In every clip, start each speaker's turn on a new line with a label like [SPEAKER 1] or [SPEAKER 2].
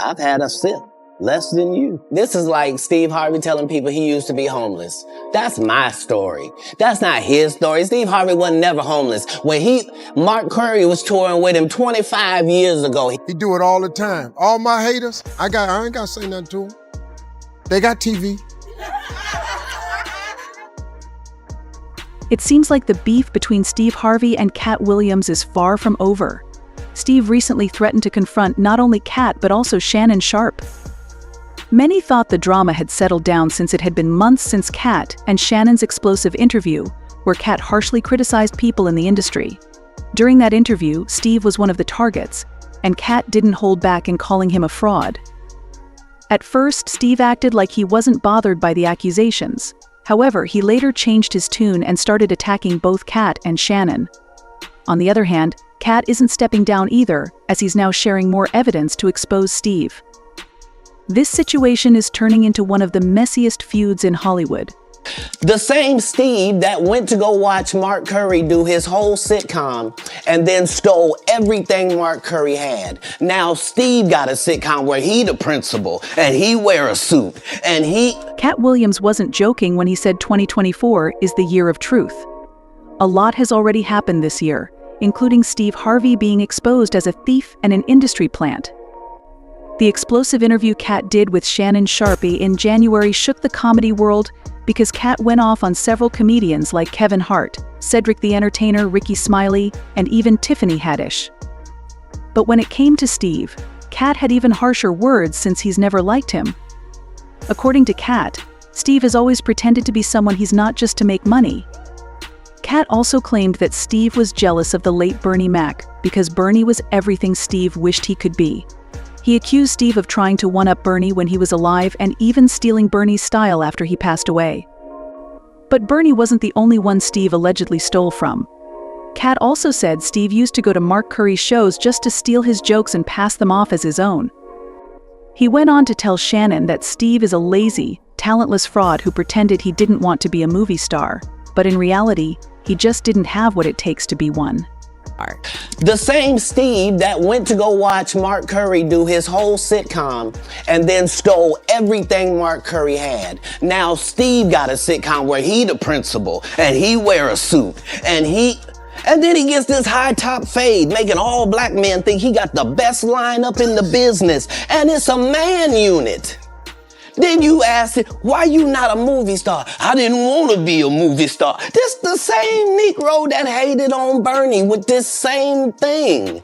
[SPEAKER 1] I've had a sip. Less than you. This is like Steve Harvey telling people he used to be homeless. That's my story. That's not his story. Steve Harvey wasn't never homeless. When Mark Curry was touring with him 25 years ago.
[SPEAKER 2] He do it all the time. All my haters, I ain't got to say nothing to them. They got TV.
[SPEAKER 3] It seems like the beef between Steve Harvey and Katt Williams is far from over. Steve recently threatened to confront not only Katt but also Shannon Sharpe. Many thought the drama had settled down since it had been months since Katt and Shannon's explosive interview, where Katt harshly criticized people in the industry. During that interview, Steve was one of the targets, and Katt didn't hold back in calling him a fraud. At first, Steve acted like he wasn't bothered by the accusations. However, he later changed his tune and started attacking both Katt and Shannon. On the other hand, Katt isn't stepping down either, as he's now sharing more evidence to expose Steve. This situation is turning into one of the messiest feuds in Hollywood.
[SPEAKER 1] The same Steve that went to go watch Mark Curry do his whole sitcom and then stole everything Mark Curry had. Now Steve got a sitcom where he the principal and he wear a suit and
[SPEAKER 3] Katt Williams wasn't joking when he said 2024 is the year of truth. A lot has already happened this year, including Steve Harvey being exposed as a thief and an industry plant. The explosive interview Katt did with Shannon Sharpe in January shook the comedy world because Katt went off on several comedians like Kevin Hart, Cedric the Entertainer, Ricky Smiley, and even Tiffany Haddish. But when it came to Steve, Katt had even harsher words since he's never liked him. According to Katt, Steve has always pretended to be someone he's not just to make money. Katt also claimed that Steve was jealous of the late Bernie Mac because Bernie was everything Steve wished he could be. He accused Steve of trying to one-up Bernie when he was alive and even stealing Bernie's style after he passed away. But Bernie wasn't the only one Steve allegedly stole from. Katt also said Steve used to go to Mark Curry's shows just to steal his jokes and pass them off as his own. He went on to tell Shannon that Steve is a lazy, talentless fraud who pretended he didn't want to be a movie star, but in reality, he just didn't have what it takes to be one.
[SPEAKER 1] The same Steve that went to go watch Mark Curry do his whole sitcom and then stole everything Mark Curry had. Now Steve got a sitcom where he the principal and he wear a suit and then he gets this high top fade, making all black men think he got the best lineup in the business, and it's a man unit. Then you ask it, why you not a movie star? I didn't want to be a movie star. This the same Negro that hated on Bernie with this same thing.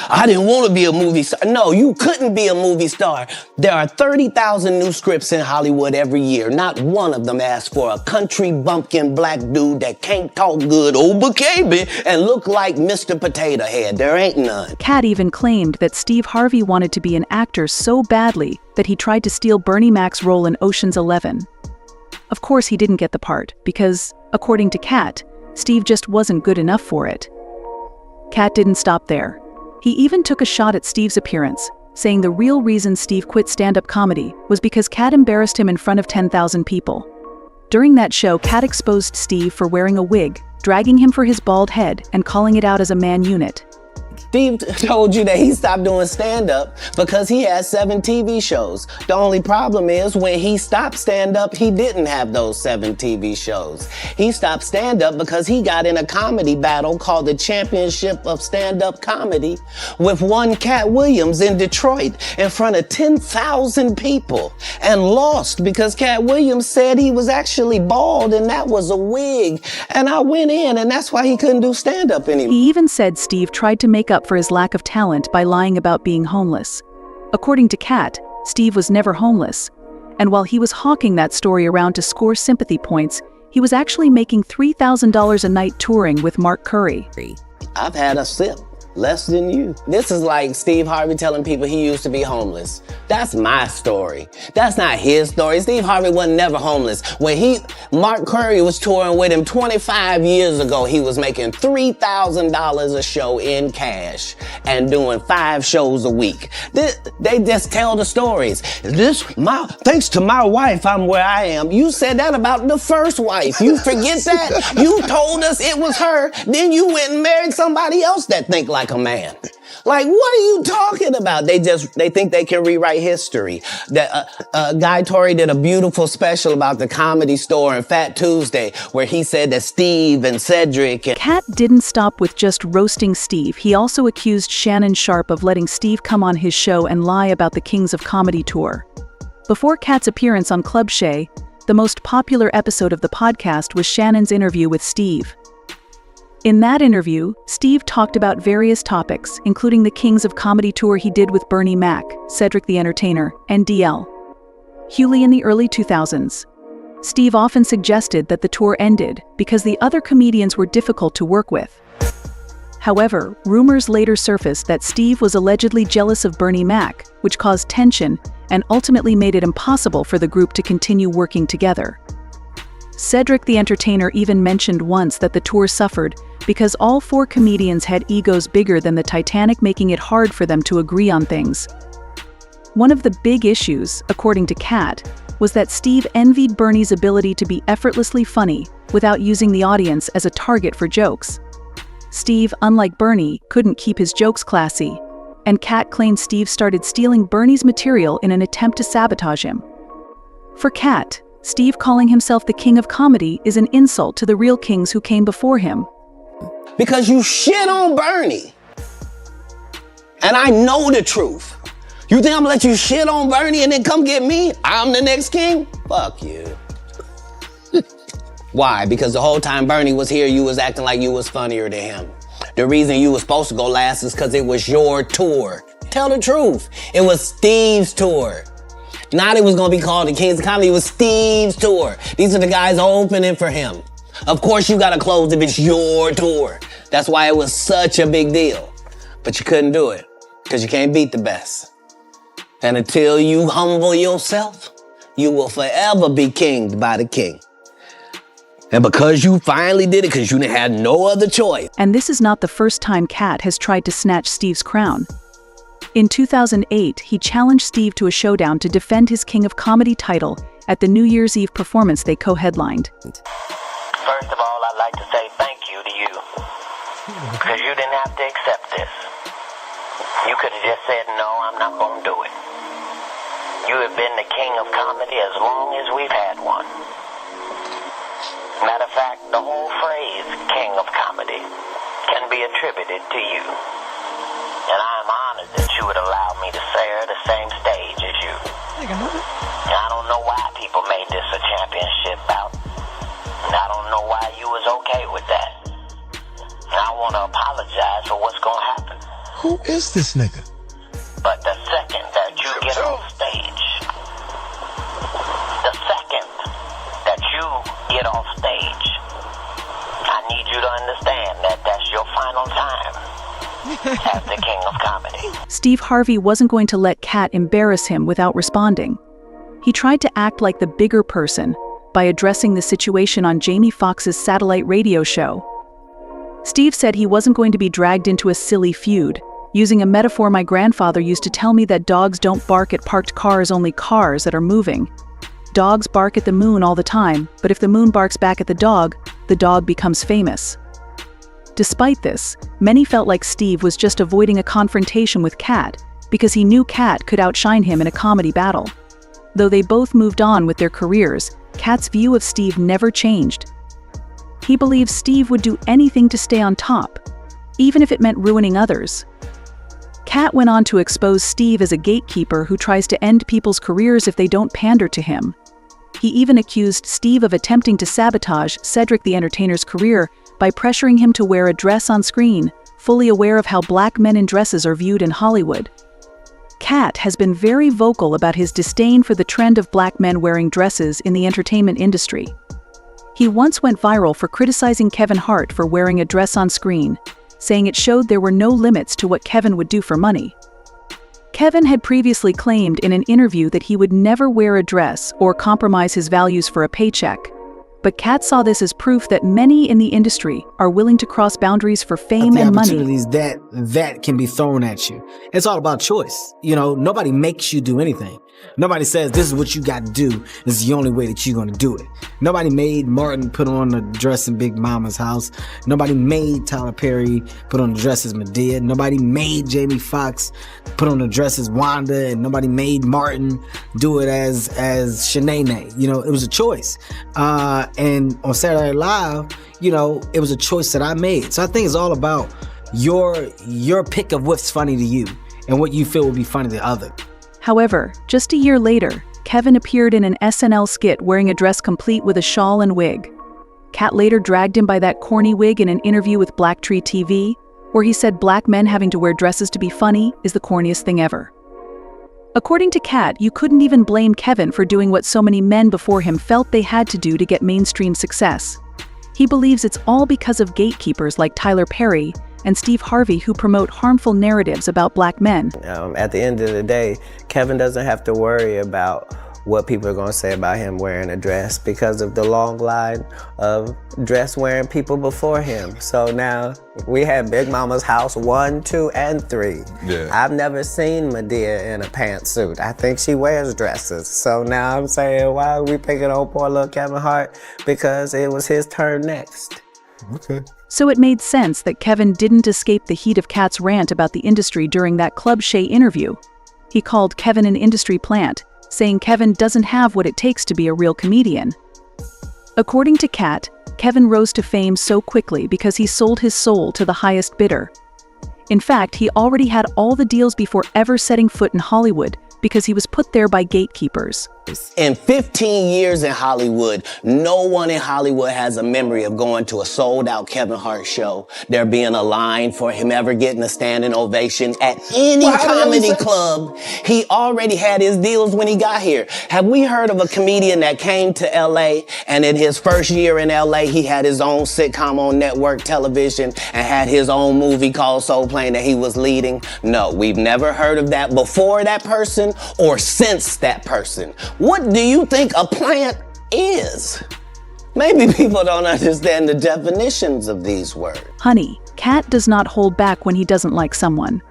[SPEAKER 1] I didn't want to be a movie star. No, you couldn't be a movie star. There are 30,000 new scripts in Hollywood every year. Not one of them asks for a country bumpkin black dude that can't talk good Oba-Kaby and look like Mr. Potato Head. There ain't none.
[SPEAKER 3] Katt even claimed that Steve Harvey wanted to be an actor so badly that he tried to steal Bernie Mac's role in Ocean's 11. Of course he didn't get the part because, according to Katt, Steve just wasn't good enough for it. Katt didn't stop there. He even took a shot at Steve's appearance, saying the real reason Steve quit stand-up comedy was because Katt embarrassed him in front of 10,000 people. During that show, Katt exposed Steve for wearing a wig, dragging him for his bald head, and calling it out as a man unit.
[SPEAKER 1] Steve told you that he stopped doing stand-up because he had 7 TV shows. The only problem is when he stopped stand-up, he didn't have those 7 TV shows. He stopped stand-up because he got in a comedy battle called the Championship of Stand-Up Comedy with one Katt Williams in Detroit in front of 10,000 people and lost because Katt Williams said he was actually bald and that was a wig. And I went in and that's why he couldn't do stand-up anymore.
[SPEAKER 3] He even said Steve tried to make up for his lack of talent by lying about being homeless. According to Katt, Steve was never homeless, and while he was hawking that story around to score sympathy points, he was actually making $3,000 a night touring with Mark Curry.
[SPEAKER 1] I've had a sip. Less than you. This is like Steve Harvey telling people he used to be homeless. That's my story. That's not his story. Steve Harvey wasn't never homeless. When Mark Curry was touring with him 25 years ago, he was making $3,000 a show in cash and doing 5 shows a week. They just tell the stories. Thanks to my wife, I'm where I am. You said that about the first wife. You forget that? You told us it was her. Then you went and married somebody else that think like like a man. Like, what are you talking about? They think they can rewrite history. Guy Torrey did a beautiful special about the Comedy Store and Fat Tuesday, where he said that Steve and Cedric and...
[SPEAKER 3] Katt didn't stop with just roasting Steve. He also accused Shannon Sharpe of letting Steve come on his show and lie about the Kings of Comedy tour. Before Katt's appearance on Club Shay, the most popular episode of the podcast was Shannon's interview with Steve. In that interview, Steve talked about various topics, including the Kings of Comedy tour he did with Bernie Mac, Cedric the Entertainer, and DL Hughley in the early 2000s. Steve often suggested that the tour ended because the other comedians were difficult to work with. However, rumors later surfaced that Steve was allegedly jealous of Bernie Mac, which caused tension and ultimately made it impossible for the group to continue working together. Cedric the Entertainer even mentioned once that the tour suffered because all four comedians had egos bigger than the Titanic, making it hard for them to agree on things. One of the big issues, according to Katt, was that Steve envied Bernie's ability to be effortlessly funny without using the audience as a target for jokes. Steve, unlike Bernie, couldn't keep his jokes classy, and Katt claimed Steve started stealing Bernie's material in an attempt to sabotage him. For Katt, Steve calling himself the king of comedy is an insult to the real kings who came before him.
[SPEAKER 1] Because you shit on Bernie. And I know the truth. You think I'm gonna let you shit on Bernie and then come get me? I'm the next king? Fuck you. Why? Because the whole time Bernie was here, you was acting like you was funnier than him. The reason you was supposed to go last is because it was your tour. Tell the truth. It was Steve's tour. Not it was gonna be called the Kings of Comedy, it was Steve's tour. These are the guys opening for him. Of course you gotta close if it's your tour. That's why it was such a big deal. But you couldn't do it, because you can't beat the best. And until you humble yourself, you will forever be kinged by the king. And because you finally did it, because you had no other choice.
[SPEAKER 3] And this is not the first time Katt has tried to snatch Steve's crown. In 2008, he challenged Steve to a showdown to defend his King of Comedy title at the New Year's Eve performance they co-headlined.
[SPEAKER 4] First of all, I'd like to say thank you to you, because you didn't have to accept this. You could have just said, no, I'm not going to do it. You have been the king of comedy as long as we've had one. Matter of fact, the whole phrase, king of comedy, can be attributed to you. And I am honored that you would allow me to share the same stage as you. I don't know why people made this a championship bout. I don't know why you was okay with that. I want to apologize for what's going to happen.
[SPEAKER 2] Who is this nigga?
[SPEAKER 4] But the second that you get off stage, the second that you get off stage, I need you to understand that that's your final time as the king of comedy.
[SPEAKER 3] Steve Harvey wasn't going to let Katt embarrass him without responding. He tried to act like the bigger person by addressing the situation on Jamie Foxx's satellite radio show. Steve said he wasn't going to be dragged into a silly feud, using a metaphor my grandfather used to tell me that dogs don't bark at parked cars, only cars that are moving. Dogs bark at the moon all the time, but if the moon barks back at the dog becomes famous. Despite this, many felt like Steve was just avoiding a confrontation with Katt because he knew Katt could outshine him in a comedy battle. Though they both moved on with their careers, Katt's view of Steve never changed. He believed Steve would do anything to stay on top, even if it meant ruining others. Katt went on to expose Steve as a gatekeeper who tries to end people's careers if they don't pander to him. He even accused Steve of attempting to sabotage Cedric the Entertainer's career by pressuring him to wear a dress on screen, fully aware of how black men in dresses are viewed in Hollywood. Katt has been very vocal about his disdain for the trend of black men wearing dresses in the entertainment industry. He once went viral for criticizing Kevin Hart for wearing a dress on screen, saying it showed there were no limits to what Kevin would do for money. Kevin had previously claimed in an interview that he would never wear a dress or compromise his values for a paycheck. But Katt saw this as proof that many in the industry are willing to cross boundaries for fame and money.
[SPEAKER 5] Opportunities that can be thrown at you. It's all about choice. You know, nobody makes you do anything. Nobody says this is what you got to do. This is the only way that you're going to do it. Nobody made Martin put on a dress in Big Mama's house. Nobody made Tyler Perry put on a dress as Medea. Nobody made Jamie Foxx put on a dress as Wanda, and nobody made Martin do it as Shanae. You know, it was a choice. And on Saturday Night Live, you know, it was a choice that I made. So I think it's all about your pick of what's funny to you and what you feel would be funny to others.
[SPEAKER 3] However, just a year later, Kevin appeared in an SNL skit wearing a dress complete with a shawl and wig. Katt later dragged him by that corny wig in an interview with Black Tree TV, where he said black men having to wear dresses to be funny is the corniest thing ever. According to Katt, you couldn't even blame Kevin for doing what so many men before him felt they had to do to get mainstream success. He believes it's all because of gatekeepers like Tyler Perry and Steve Harvey who promote harmful narratives about black men.
[SPEAKER 1] At the end of the day, Kevin doesn't have to worry about what people are going to say about him wearing a dress because of the long line of dress-wearing people before him. So now we have Big Mama's house 1, 2, and 3.
[SPEAKER 6] Yeah.
[SPEAKER 1] I've never seen Medea in a pantsuit. I think she wears dresses. So now I'm saying, why are we picking on poor little Kevin Hart? Because it was his turn next.
[SPEAKER 6] Okay.
[SPEAKER 3] So it made sense that Kevin didn't escape the heat of Katt's rant about the industry during that Club Shay interview. He called Kevin an industry plant, saying Kevin doesn't have what it takes to be a real comedian. According to Katt, Kevin rose to fame so quickly because he sold his soul to the highest bidder. In fact, he already had all the deals before ever setting foot in Hollywood because he was put there by gatekeepers.
[SPEAKER 1] In 15 years in Hollywood, no one in Hollywood has a memory of going to a sold-out Kevin Hart show, there being a line for him ever getting a standing ovation at any comedy club. He already had his deals when he got here. Have we heard of a comedian that came to LA and in his first year in LA, he had his own sitcom on network television and had his own movie called Soul Plane that he was leading? No, we've never heard of that before that person or since that person. What do you think a plant is? Maybe people don't understand the definitions of these words.
[SPEAKER 3] Honey, Katt does not hold back when he doesn't like someone.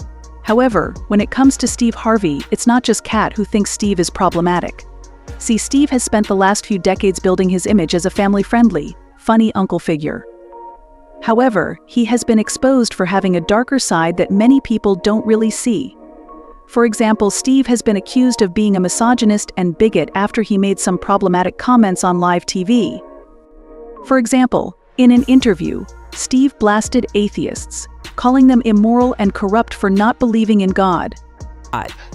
[SPEAKER 3] However, when it comes to Steve Harvey, it's not just Katt who thinks Steve is problematic. See, Steve has spent the last few decades building his image as a family-friendly, funny uncle figure. However, he has been exposed for having a darker side that many people don't really see. For example, Steve has been accused of being a misogynist and bigot after he made some problematic comments on live TV. For example, in an interview, Steve blasted atheists, calling them immoral and corrupt for not believing in God.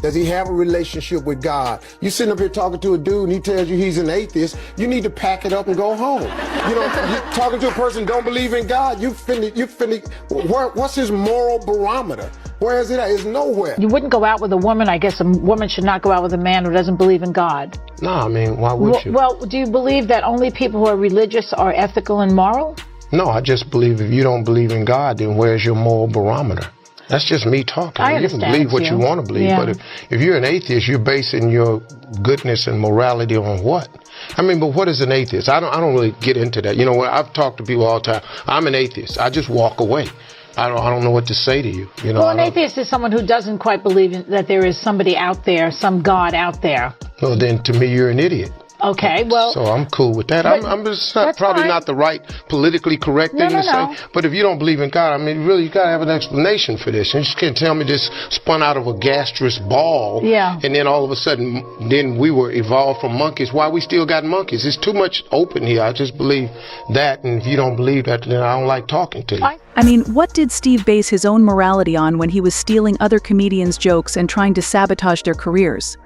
[SPEAKER 2] Does he have a relationship with God? You sitting up here talking to a dude and he tells you he's an atheist, you need to pack it up and go home. You know, you talking to a person who don't believe in God, what's his moral barometer? Where is it at? It's nowhere.
[SPEAKER 7] You wouldn't go out with a woman. I guess a woman should not go out with a man who doesn't believe in God.
[SPEAKER 2] No, I mean, why would you?
[SPEAKER 7] Well, do you believe that only people who are religious are ethical and moral?
[SPEAKER 2] No, I just believe if you don't believe in God, then where's your moral barometer? That's just me talking.
[SPEAKER 7] I understand.
[SPEAKER 2] You can believe what you want to believe, but if you're an atheist, you're basing your goodness and morality on what? I mean, but what is an atheist? I don't really get into that. You know, I've talked to people all the time. I'm an atheist. I just walk away. I don't know what to say to you. You know,
[SPEAKER 7] well, an atheist is someone who doesn't quite believe that there is somebody out there, some God out there.
[SPEAKER 2] Well, then to me, you're an idiot.
[SPEAKER 7] Okay, well...
[SPEAKER 2] So I'm cool with that. I'm just probably not the right politically correct thing to say. But if you don't believe in God, I mean, really, you got to have an explanation for this. You just can't tell me this spun out of a gastrous ball.
[SPEAKER 7] Yeah.
[SPEAKER 2] And then all of a sudden, then we were evolved from monkeys. Why we still got monkeys? It's too much open here. I just believe that. And if you don't believe that, then I don't like talking to you.
[SPEAKER 3] I mean, what did Steve base his own morality on when he was stealing other comedians' jokes and trying to sabotage their careers?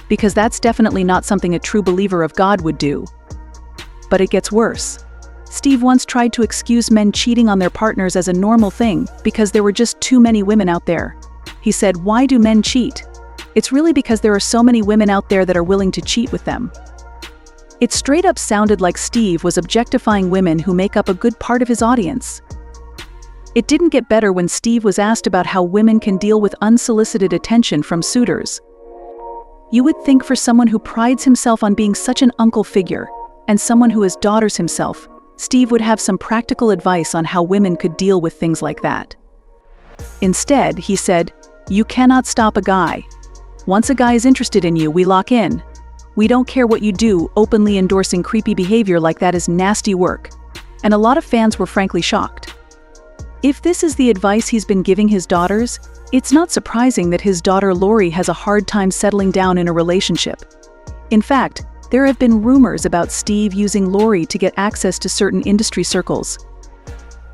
[SPEAKER 3] Because that's definitely not something a true believer of God would do. But it gets worse. Steve once tried to excuse men cheating on their partners as a normal thing because there were just too many women out there. He said, "Why do men cheat? It's really because there are so many women out there that are willing to cheat with them." It straight up sounded like Steve was objectifying women who make up a good part of his audience. It didn't get better when Steve was asked about how women can deal with unsolicited attention from suitors. You would think for someone who prides himself on being such an uncle figure, and someone who has daughters himself, Steve would have some practical advice on how women could deal with things like that. Instead, he said, "You cannot stop a guy. Once a guy is interested in you, we lock in. We don't care what you do." Openly endorsing creepy behavior like that is nasty work. And a lot of fans were frankly shocked. If this is the advice he's been giving his daughters, it's not surprising that his daughter Lori has a hard time settling down in a relationship. In fact, there have been rumors about Steve using Lori to get access to certain industry circles.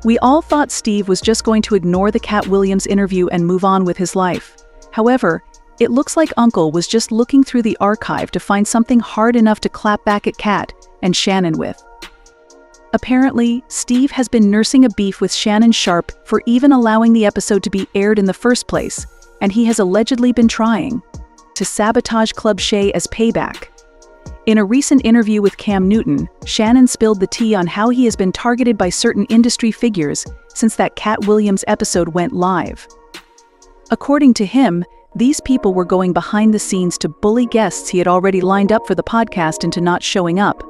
[SPEAKER 3] We all thought Steve was just going to ignore the Katt Williams interview and move on with his life. However, it looks like Uncle was just looking through the archive to find something hard enough to clap back at Katt and Shannon with. Apparently, Steve has been nursing a beef with Shannon Sharpe for even allowing the episode to be aired in the first place, and he has allegedly been trying to sabotage Club Shay as payback. In a recent interview with Cam Newton, Shannon spilled the tea on how he has been targeted by certain industry figures since that Katt Williams episode went live. According to him, these people were going behind the scenes to bully guests he had already lined up for the podcast into not showing up.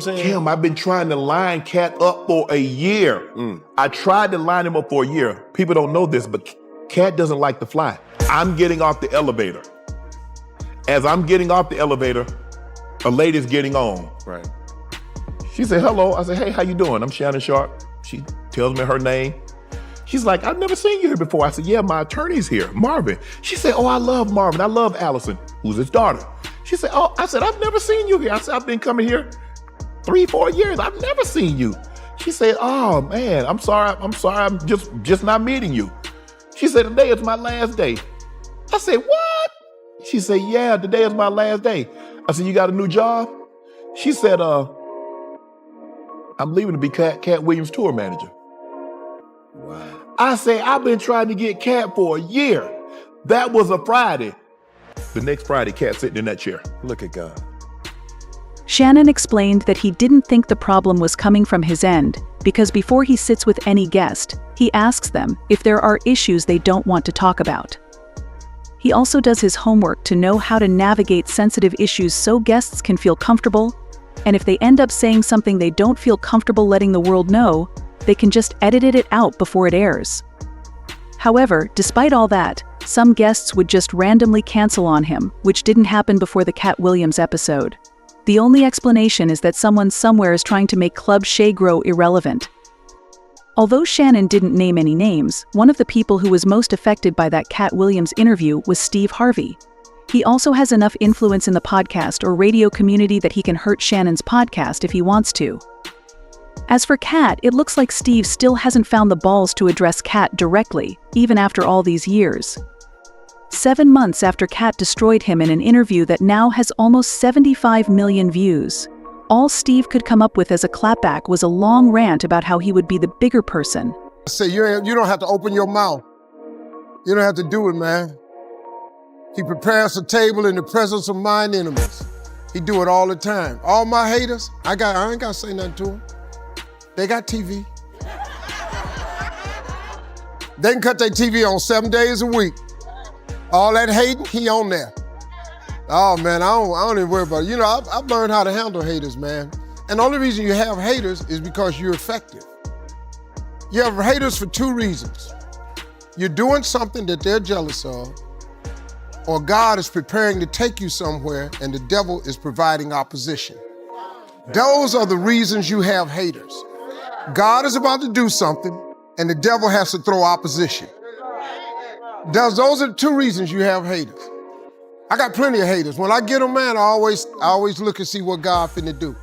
[SPEAKER 6] Kim, I've been trying to line Katt up for a year. I tried to line him up for a year. People don't know this, but Katt doesn't like to fly. I'm getting off the elevator. As I'm getting off the elevator, a lady's getting on. Right. She said, "Hello." I said, "Hey, how you doing? I'm Shannon Sharpe." She tells me her name. She's like, "I've never seen you here before." I said, "Yeah, my attorney's here, Marvin." She said, "Oh, I love Marvin. I love Allison," who's his daughter. She said, "Oh," I said, "I've never seen you here." I said, "I've been coming here 3-4 years. I've never seen you." She said, "Oh man, I'm sorry. I'm just not meeting you." She said, "Today is my last day." I said, "What?" She said, "Yeah, today is my last day." I said, "You got a new job?" She said, "I'm leaving to be Katt Williams' tour manager." Wow. I said, "I've been trying to get Katt for a year." That was a Friday. The next Friday, Katt sitting in that chair. Look at God.
[SPEAKER 3] Shannon explained that he didn't think the problem was coming from his end, because before he sits with any guest, he asks them if there are issues they don't want to talk about. He also does his homework to know how to navigate sensitive issues so guests can feel comfortable, and if they end up saying something they don't feel comfortable letting the world know, they can just edit it out before it airs. However, despite all that, some guests would just randomly cancel on him, which didn't happen before the Katt Williams episode. The only explanation is that someone somewhere is trying to make Club Shay grow irrelevant. Although Shannon didn't name any names, one of the people who was most affected by that Katt Williams interview was Steve Harvey. He also has enough influence in the podcast or radio community that he can hurt Shannon's podcast if he wants to. As for Katt, it looks like Steve still hasn't found the balls to address Katt directly, even after all these years. 7 months after Katt destroyed him in an interview that now has almost 75 million views, all Steve could come up with as a clapback was a long rant about how he would be the bigger person.
[SPEAKER 2] I say, you don't have to open your mouth. You don't have to do it, man. He prepares a table in the presence of mine enemies. He do it all the time. All my haters, I ain't got to say nothing to them. They got TV. They can cut their TV on 7 days a week. All that hating, he on there. Oh man, I don't even worry about it. You know, I've learned how to handle haters, man. And the only reason you have haters is because you're effective. You have haters for 2 reasons. You're doing something that they're jealous of, or God is preparing to take you somewhere and the devil is providing opposition. Those are the reasons you have haters. God is about to do something and the devil has to throw opposition. Those are the 2 reasons you have haters. I got plenty of haters. When I get them, man, I always look and see what God finna do.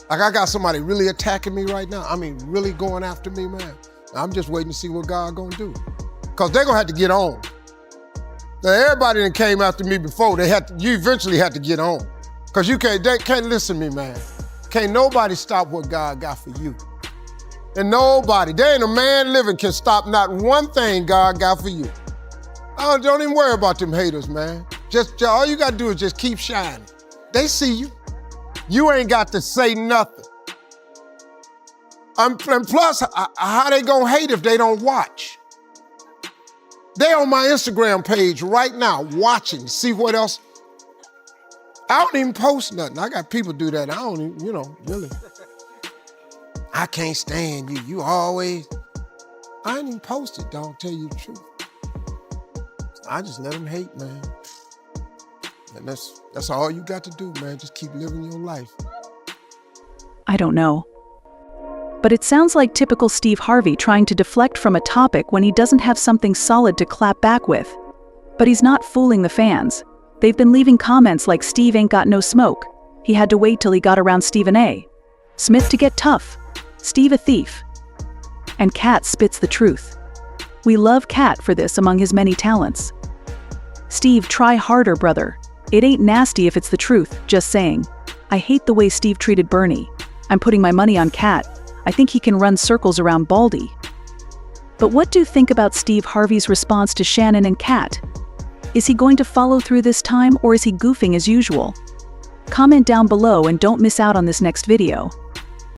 [SPEAKER 2] Like I got somebody really attacking me right now. I mean, really going after me, man. I'm just waiting to see what God gonna do. Cause they're gonna have to get on. Now, everybody that came after me before, you eventually had to get on. Cause they can't listen to me, man. Can't nobody stop what God got for you. And there ain't a man living can stop not one thing God got for you. Don't even worry about them haters, man. Just all you gotta do is just keep shining. They see you. You ain't got to say nothing. And plus, how they gonna hate if they don't watch? They on my Instagram page right now watching, see what else. I don't even post nothing. I got people do that. I don't even, really. I can't stand you. You always. I ain't even post it, dog, tell you the truth. I just let them hate, man. And that's all you got to do, man. Just keep living your life.
[SPEAKER 3] I don't know. But it sounds like typical Steve Harvey trying to deflect from a topic when he doesn't have something solid to clap back with. But he's not fooling the fans. They've been leaving comments like Steve ain't got no smoke. He had to wait till he got around Stephen A. Smith to get tough. Steve a thief. And Katt spits the truth. We love Katt for this among his many talents. Steve, try harder, brother. It ain't nasty if it's the truth, just saying. I hate the way Steve treated Bernie. I'm putting my money on Katt. I think he can run circles around Baldy. But what do you think about Steve Harvey's response to Shannon and Katt? Is he going to follow through this time, or is he goofing as usual? Comment down below and don't miss out on this next video.